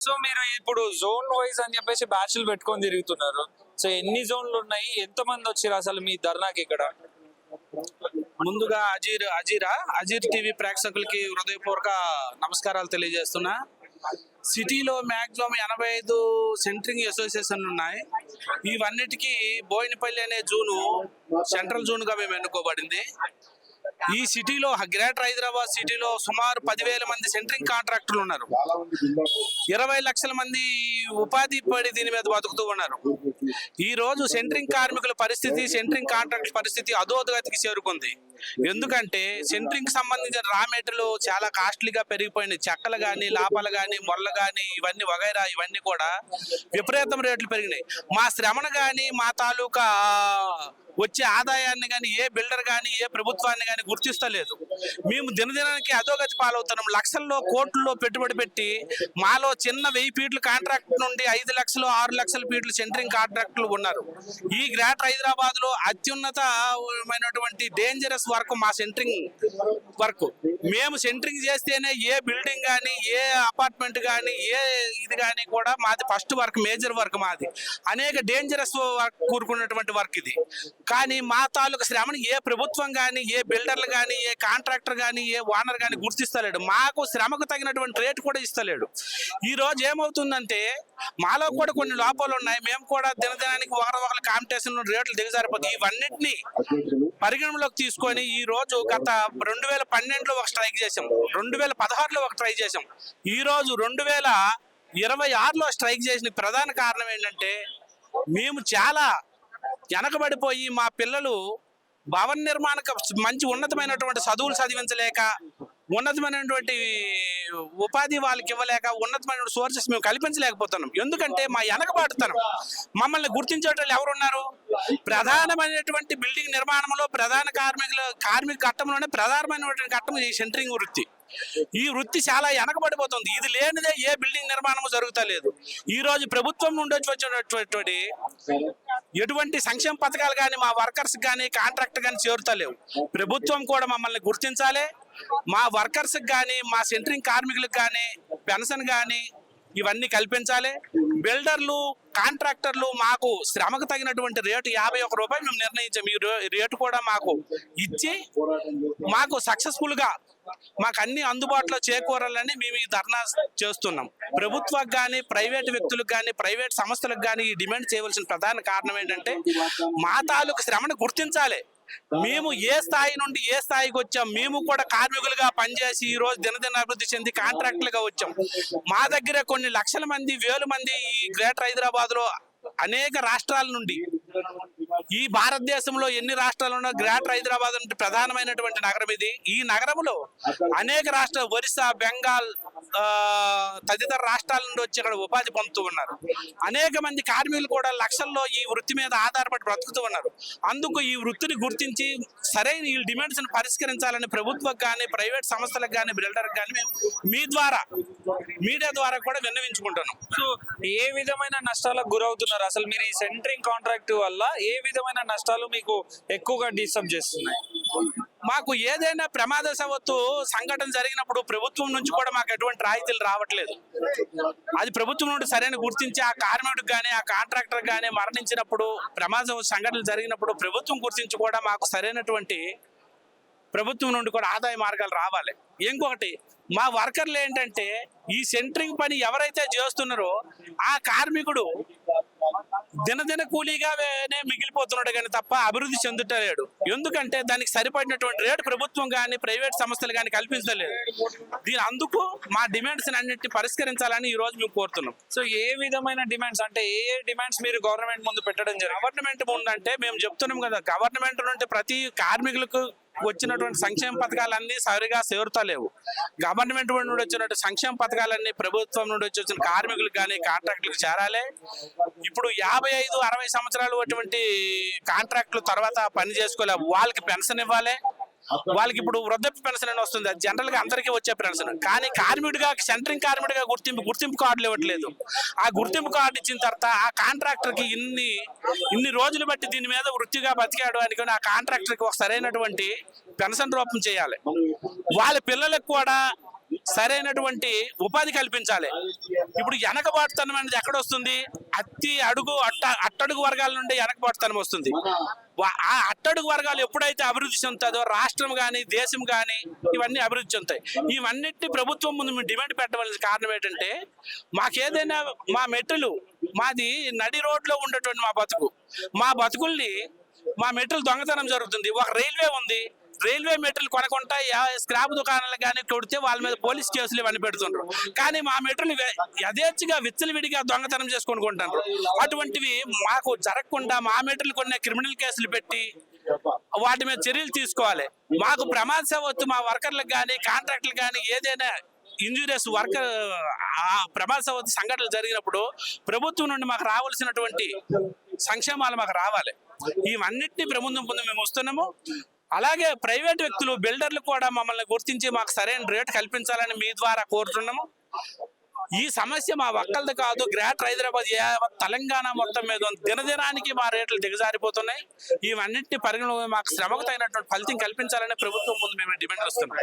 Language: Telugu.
సో మీరు ఇప్పుడు జోన్ వైజ్ అని చెప్పేసి బ్యాచ్లు పెట్టుకొని తిరుగుతున్నారు. సో ఎన్ని జోన్లు ఉన్నాయి, ఎంత మంది వచ్చారు అసలు మీ ధర్నాకి ఇక్కడ? ముందుగా అజీర్ టీవీ ప్రేక్షకులకి హృదయపూర్వక నమస్కారాలు తెలియజేస్తున్నా. సిటీలో మ్యాక్సిమం 85 సెంటరింగ్ అసోసియేషన్లు ఉన్నాయి. ఇవన్నిటికీ బోయినపల్లి అనే జోను సెంట్రల్ జోన్ గా మేము ఎన్నుకోబడింది. ఈ సిటీలో గ్రేటర్ హైదరాబాద్ సిటీలో సుమారు 10,000 మంది సెంటరింగ్ కాంట్రాక్టర్లు ఉన్నారు. 20 లక్షల మంది ఉపాధి పడి దీని మీద బతుకుతూ ఉన్నారు. ఈ రోజు సెంటరింగ్ కార్మికుల పరిస్థితి, సెంటరింగ్ కాంట్రాక్టర్ పరిస్థితి అధోగతికి చేరుకుంది. ఎందుకంటే సెంటరింగ్ సంబంధించిన రా మెటీరియల్ చాలా కాస్ట్లీగా పెరిగిపోయినాయి. చెక్కలు కానీ, లాపాలు కానీ, మొళ్ళు కానీ, ఇవన్నీ వగైరా ఇవన్నీ కూడా విపరీతం రేట్లు పెరిగినాయి. మా శ్రమను కానీ, మా తాలూకా వచ్చే ఆదాయాన్ని కానీ ఏ బిల్డర్ కానీ, ఏ ప్రభుత్వాన్ని కానీ గుర్తిస్తలేదు. మేము దినదినానికి అధోగతి పాలవుతున్నాం. లక్షల్లో, కోట్లలో పెట్టుబడి పెట్టి మాలో చిన్న 1000 ఫీట్ల కాంట్రాక్ట్ నుండి 5 లక్షలు, 6 లక్షల ఫీట్లు సెంటరింగ్ కాంట్రాక్టులు ఉన్నారు. ఈ గ్రేటర్ హైదరాబాద్ లో అత్యున్నతమైనటువంటి డేంజరస్ వర్క్ మా సెంటరింగ్ వర్క్. మేము సెంటరింగ్ చేస్తేనే ఏ బిల్డింగ్ కానీ, ఏ అపార్ట్మెంట్ కానీ, ఏ ఇది కానీ కూడా మాది ఫస్ట్ వర్క్, మేజర్ వర్క్ మాది. అనేక డేంజరస్ వర్క్ కూరుకున్నటువంటి వర్క్ ఇది. కానీ మా తాలూకు శ్రమను ఏ ప్రభుత్వం కానీ, ఏ బిల్డర్లు కానీ, ఏ కాంట్రాక్టర్ కానీ, ఏ ఓనర్ కానీ గుర్తిస్తలేడు. మాకు శ్రమకు తగినటువంటి రేటు కూడా ఇస్తలేడు. ఈ రోజు ఏమవుతుందంటే మాలో కూడా కొన్ని లోపాలు ఉన్నాయి. మేము కూడా దినదినానికి ఒకరి కాంపిటీషన్ రేట్లు దిగజారిపోతాయి. ఇవన్నిటినీ పరిగణలోకి తీసుకొని ఈ రోజు గత 2012లో ఒక స్ట్రైక్ చేసాం, 2016లో ఒక ట్రై చేసాం, ఈ రోజు 2026లో స్ట్రైక్ చేసిన ప్రధాన కారణం ఏంటంటే మేము చాలా వెనకబడిపోయి మా పిల్లలు భవన నిర్మాణకు మంచి ఉన్నతమైనటువంటి చదువులు చదివించలేక, ఉన్నతమైనటువంటి ఉపాధి వాళ్ళకి ఇవ్వలేక, ఉన్నతమైన సోర్సెస్ మేము కల్పించలేకపోతున్నాం. ఎందుకంటే మా వెనకబాటుతనం. మమ్మల్ని గుర్తించేటోళ్ళు ఎవరున్నారు? ప్రధానమైనటువంటి బిల్డింగ్ నిర్మాణంలో ప్రధాన కార్మిక ఘట్టంలోనే ప్రధానమైనటువంటి ఘట్టం ఈ సెంటరింగ్ వృత్తి. ఈ వృత్తి చాలా వెనకబడిపోతుంది. ఇది లేనిదే ఏ బిల్డింగ్ నిర్మాణం జరుగుతలేదు. ఈ రోజు ప్రభుత్వం నుండి వచ్చినటువంటి ఎటువంటి సంక్షేమ పథకాలు కానీ మా వర్కర్స్ కానీ, కాంట్రాక్టర్ కానీ చేరుతలేవు. ప్రభుత్వం కూడా మమ్మల్ని గుర్తించాలి. మా వర్కర్స్ కానీ, మా సెంటరింగ్ కార్మికులకు కానీ పెన్షన్ కానీ ఇవన్నీ కల్పించాలి. బిల్డర్లు, కాంట్రాక్టర్లు మాకు శ్రమకు తగినటువంటి రేటు 51 రూపాయలు మేము నిర్ణయించాం. ఈ రేటు కూడా మాకు ఇచ్చి మాకు సక్సెస్ఫుల్ గా మాకు అన్ని అందుబాటులో చేకూరాలని మేము ఈ ధర్నా చేస్తున్నాం. ప్రభుత్వానికి కానీ, ప్రైవేట్ వ్యక్తులకు కానీ, ప్రైవేట్ సంస్థలకు కానీ ఈ డిమాండ్ చేయవలసిన ప్రధాన కారణం ఏంటంటే మా తాలూకు శ్రమను గుర్తించాలి. మేము ఏ స్థాయి నుండి ఏ స్థాయికి వచ్చాం. మేము కూడా కార్మికులుగా పనిచేసి ఈ రోజు దినదిన అభివృద్ధి చెంది కాంట్రాక్టులుగా వచ్చాం. మా దగ్గర కొన్ని లక్షల మంది, వేల మంది ఈ గ్రేటర్ హైదరాబాద్ లో అనేక రాష్ట్రాల నుండి, ఈ భారతదేశంలో ఎన్ని రాష్ట్రాలు ఉన్నా గ్రేటర్ హైదరాబాద్ నుండి ప్రధానమైనటువంటి నగరం ఇది. ఈ నగరంలో అనేక రాష్ట్రాలు, ఒరిస్సా, బెంగాల్ తదితర రాష్ట్రాల నుండి వచ్చి ఇక్కడ ఉపాధి పొందుతూ ఉన్నారు. అనేక మంది కార్మికులు కూడా లక్షల్లో ఈ వృత్తి మీద ఆధారపడి బ్రతుకుతూ ఉన్నారు. అందుకు ఈ వృత్తిని గుర్తించి సరైన ఈ డిమాండ్స్ పరిష్కరించాలని ప్రభుత్వానికి కానీ, ప్రైవేట్ సంస్థలకు కానీ, బిల్డర్కి కానీ మేము మీ ద్వారా, మీడియా ద్వారా కూడా విన్నవించుకుంటున్నాం. సో ఏ విధమైన నష్టాలకు గురవుతున్నారు అసలు మీరు? ఈ సెంటరింగ్ కాంట్రాక్ట్ వల్ల ఏ విధమైన నష్టాలు మీకు ఎక్కువగా డిస్టర్బ్ చేస్తున్నాయి? మాకు ఏదైనా ప్రమాదవశాత్తు సంఘటన జరిగినప్పుడు ప్రభుత్వం నుంచి కూడా మాకు ఎటువంటి రాయితీలు రావట్లేదు. అది ప్రభుత్వం నుండి సరైన గుర్తించి ఆ కార్మికుడికి కానీ, ఆ కాంట్రాక్టర్ కానీ మరణించినప్పుడు, ప్రమాద సంఘటనలు జరిగినప్పుడు ప్రభుత్వం గుర్తించి కూడా మాకు సరైనటువంటి ప్రభుత్వం నుండి కూడా ఆదాయ మార్గాలు రావాలి. ఇంకొకటి, మా వర్కర్లు ఏంటంటే ఈ సెంటరింగ్ పని ఎవరైతే చేస్తున్నారో ఆ కార్మికుడు దినదిన కూలీగానే మిగిలిపోతున్నాడు కానీ తప్ప అభివృద్ధి చెందుతలేడు. ఎందుకంటే దానికి సరిపడినటువంటి రేటు ప్రభుత్వం కానీ, ప్రైవేట్ సంస్థలు కానీ కల్పించలేదు. అందుకు మా డిమాండ్స్ అన్నింటినీ పరిష్కరించాలని ఈ రోజు మేము కోరుతున్నాం. సో ఏ విధమైన డిమాండ్స్ అంటే ఏ డిమాండ్స్ మీరు గవర్నమెంట్ ముందు పెట్టడం జరిగింది? గవర్నమెంట్ ముందు అంటే మేము చెప్తున్నాం కదా, గవర్నమెంట్ నుండి ప్రతి కార్మికులకు వచ్చినటువంటి సంక్షేమ పథకాలన్నీ సరిగా చేరుతలేవు. గవర్నమెంట్ నుండి వచ్చినటువంటి సంక్షేమ పథకాలన్నీ ప్రభుత్వం నుండి వచ్చిన కార్మికులకు కానీ, కాంట్రాక్టులకు చేరాలి. ఇప్పుడు 55-60 సంవత్సరాలు అటువంటి కాంట్రాక్టులు తర్వాత పని చేసుకోలేవు. వాళ్ళకి పెన్షన్ ఇవ్వాలి. వాళ్ళకి ఇప్పుడు వృద్ధాప్య పెన్షన్ అని వస్తుంది. అది జనరల్ గా అందరికీ వచ్చే పెన్షన్. కానీ కార్మికుడిగా, సెంటరింగ్ కార్మికుడిగా గుర్తింపు కార్డులు ఇవ్వట్లేదు. ఆ గుర్తింపు కార్డు ఇచ్చిన తర్వాత ఆ కాంట్రాక్టర్ కి ఇన్ని రోజులు బట్టి దీని మీద వృత్తిగా బతికాడు అనుకుని ఆ కాంట్రాక్టర్ కి ఒక సరైనటువంటి పెన్షన్ రూపం చేయాలి. వాళ్ళ పిల్లలకు కూడా సరైనటువంటి ఉపాధి కల్పించాలి. ఇప్పుడు వెనకబాటుతనం అనేది ఎక్కడ వస్తుంది? అట్టడుగు వర్గాల నుండి వెనకబాటుతనం వస్తుంది. ఆ అట్టడుగు వర్గాలు ఎప్పుడైతే అభివృద్ధి చెందుతుందో రాష్ట్రం కానీ దేశం కానీ ఇవన్నీ అభివృద్ధి చెందుతాయి. ఇవన్నిటి ప్రభుత్వం ముందు మేము డిమాండ్ పెట్టవలసిన కారణం ఏంటంటే, మాకేదైనా మా మెట్రలు మాది నడి రోడ్లో ఉండేటువంటి మా బతుకుల్ని మా మెట్రలు దొంగతనం జరుగుతుంది. ఒక రైల్వే ఉంది, రైల్వే మెటీరియల్ కొనకుండా స్క్రాప్ దుకాణాలు కానీ కొడితే వాళ్ళ మీద పోలీస్ కేసులు ఇవన్నీ పెడుతుండ్రు. కానీ మా మెటీరియల్ యథేచ్ఛగా విచ్చలవిడిగా దొంగతనం చేసుకొని కొంటారు. అటువంటివి మాకు జరగకుండా మా మెటీరియల్ కొన్ని క్రిమినల్ కేసులు పెట్టి వాటి మీద చర్యలు తీసుకోవాలి. మాకు ప్రమాదవత్తు మా వర్కర్లకు కానీ కాంట్రాక్టులకు కానీ ఏదైనా ఇంజూరియస్ ప్రమాదవత్తు సంఘటనలు జరిగినప్పుడు ప్రభుత్వం నుండి మాకు రావాల్సినటువంటి సంక్షేమాలు మాకు రావాలి. ఇవన్నిటిని ప్రభుత్వం ముందు మేము వస్తున్నాము. అలాగే ప్రైవేట్ వ్యక్తులు బిల్డర్లు కూడా మమ్మల్ని గుర్తించి మాకు సరైన రేటు కల్పించాలని మీ ద్వారా కోరుతున్నాము. ఈ సమస్య మా ఒక్కళ్ళది కాదు, గ్రేటర్ హైదరాబాద్ తెలంగాణ మొత్తం మీద దినదినానికి మా రేట్లు దిగజారిపోతున్నాయి. ఇవన్నింటినీ పరిగణలో మాకు శ్రమకు తగినటువంటి ఫలితం కల్పించాలని ప్రభుత్వం ముందు మేము డిమాండ్ వస్తున్నాం.